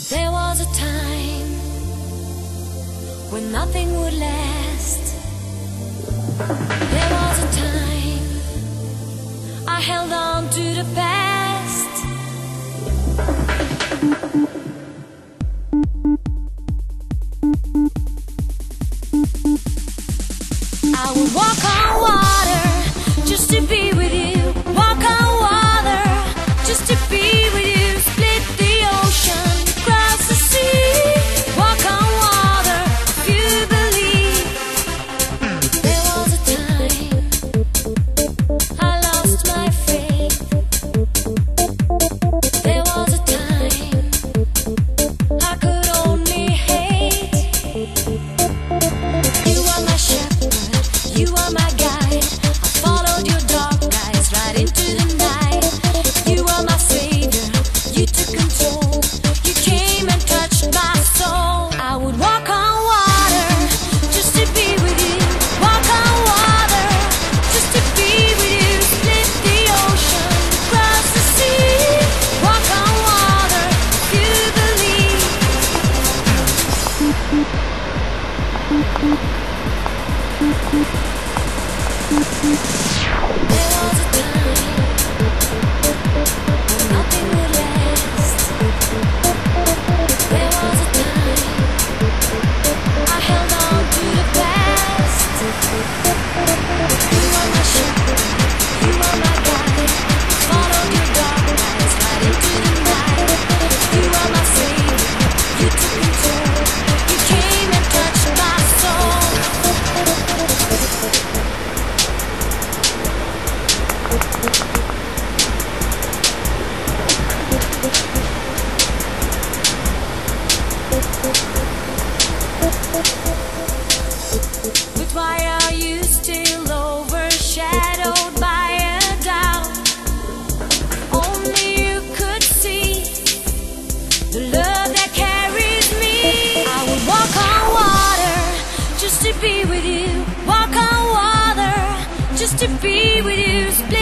There was a time when nothing would last. There was a time I held on to the past. I would walk on water just to be with you. Walk on water just to be with you. Split the ocean, cross the sea. Walk on water if you believe. There was a time I lost my faith. There was a time I could only hate. You are my shepherd, you are my guide. I followed your dark guides right into the night. You are my savior, you took control. You came and touched my soul. I would walk on water just to be with you. Walk on water just to be with you. Split the ocean, cross the sea. Walk on water if you believe. There was a time when nothing would last. There was a time I held on to the past. You are my shepherd, you are my guide. Followed your dark nights right into the night. You are my savior, you took control. You came and touched my soul. But why are you still overshadowed by a doubt? Only you could see the love that carries me. I would walk on water just to be with you. Walk on water just to be with you. Split